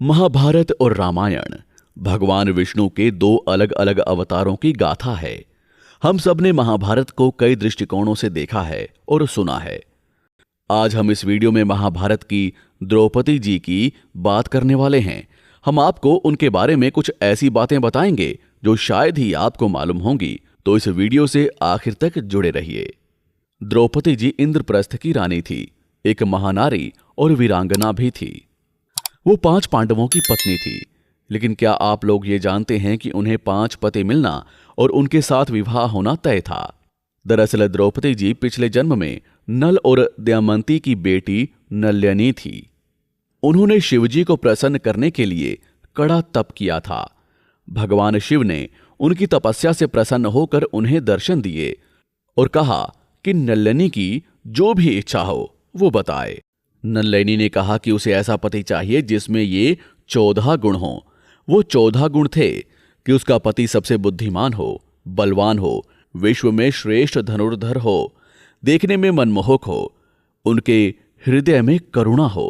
महाभारत और रामायण भगवान विष्णु के दो अलग अलग अवतारों की गाथा है। हम सब ने महाभारत को कई दृष्टिकोणों से देखा है और सुना है। आज हम इस वीडियो में महाभारत की द्रौपदी जी की बात करने वाले हैं। हम आपको उनके बारे में कुछ ऐसी बातें बताएंगे जो शायद ही आपको मालूम होंगी, तो इस वीडियो से आखिर तक जुड़े रहिए। द्रौपदी जी इंद्रप्रस्थ की रानी थी, एक महानारी और वीरांगना भी थी। वो 5 पांडवों की पत्नी थी। लेकिन क्या आप लोग ये जानते हैं कि उन्हें 5 पति मिलना और उनके साथ विवाह होना तय था। दरअसल द्रौपदी जी पिछले जन्म में नल और दमयंती की बेटी नल्यानी थी। उन्होंने शिवजी को प्रसन्न करने के लिए कड़ा तप किया था। भगवान शिव ने उनकी तपस्या से प्रसन्न होकर उन्हें दर्शन दिए और कहा कि नल्यानी की जो भी इच्छा हो वो बताए। नल्यानी ने कहा कि उसे ऐसा पति चाहिए जिसमें ये 14 गुण हों। वो 14 गुण थे कि उसका पति सबसे बुद्धिमान हो, बलवान हो, विश्व में श्रेष्ठ धनुर्धर हो, देखने में मनमोहक हो, उनके हृदय में करुणा हो,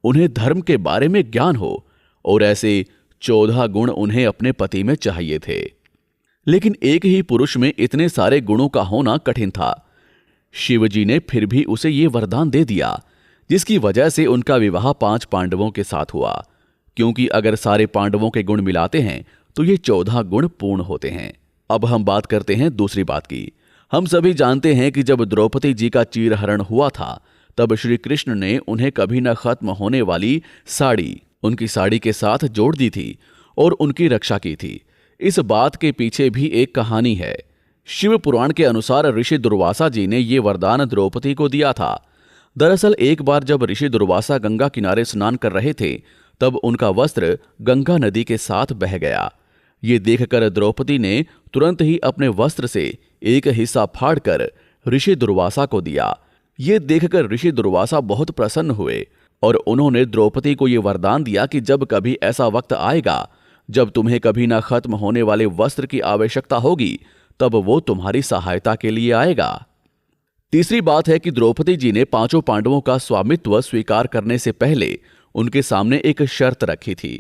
उन्हें धर्म के बारे में ज्ञान हो, और ऐसे 14 गुण उन्हें अपने पति में चाहिए थे। लेकिन एक ही पुरुष में इतने सारे गुणों का होना कठिन था। शिवजी ने फिर भी उसे ये वरदान दे दिया, जिसकी वजह से उनका विवाह 5 पांडवों के साथ हुआ। क्योंकि अगर सारे पांडवों के गुण मिलाते हैं तो ये 14 गुण पूर्ण होते हैं। अब हम बात करते हैं दूसरी बात की। हम सभी जानते हैं कि जब द्रौपदी जी का चीरहरण हुआ था, तब श्री कृष्ण ने उन्हें कभी न खत्म होने वाली साड़ी उनकी साड़ी के साथ जोड़ दी थी और उनकी रक्षा की थी। इस बात के पीछे भी एक कहानी है। शिव पुराण के अनुसार ऋषि दुर्वासा जी ने ये वरदान द्रौपदी को दिया था। दरअसल एक बार जब ऋषि दुर्वासा गंगा किनारे स्नान कर रहे थे, तब उनका वस्त्र गंगा नदी के साथ बह गया। ये देखकर द्रौपदी ने तुरंत ही अपने वस्त्र से एक हिस्सा फाड़कर ऋषि दुर्वासा को दिया। ये देखकर ऋषि दुर्वासा बहुत प्रसन्न हुए और उन्होंने द्रौपदी को ये वरदान दिया कि जब कभी ऐसा वक्त आएगा जब तुम्हें कभी ना खत्म होने वाले वस्त्र की आवश्यकता होगी, तब वो तुम्हारी सहायता के लिए आएगा। तीसरी बात है कि द्रौपदी जी ने 5 पांडवों का स्वामित्व स्वीकार करने से पहले उनके सामने एक शर्त रखी थी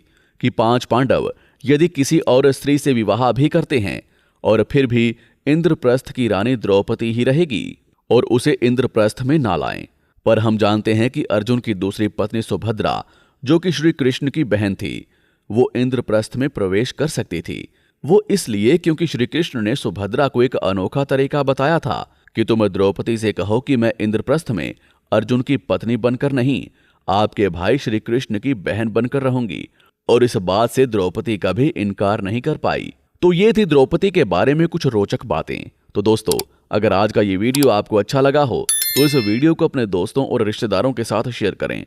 कि 5 पांडव यदि किसी और स्त्री से विवाह भी करते हैं और फिर भी इंद्रप्रस्थ की रानी द्रौपदी ही रहेगी और उसे इंद्रप्रस्थ में ना लाएं। पर हम जानते हैं कि अर्जुन की दूसरी पत्नी सुभद्रा, जो कि श्री कृष्ण की बहन थी, वो इंद्रप्रस्थ में प्रवेश कर सकती थी। वो इसलिए क्योंकि श्री कृष्ण ने सुभद्रा को एक अनोखा तरीका बताया था कि तुम द्रौपदी से कहो कि मैं इंद्रप्रस्थ में अर्जुन की पत्नी बनकर नहीं, आपके भाई श्री कृष्ण की बहन बनकर रहूंगी। और इस बात से द्रौपदी का भी इनकार नहीं कर पाई। तो ये थी द्रौपदी के बारे में कुछ रोचक बातें। तो दोस्तों, अगर आज का ये वीडियो आपको अच्छा लगा हो तो इस वीडियो को अपने दोस्तों और रिश्तेदारों के साथ शेयर करें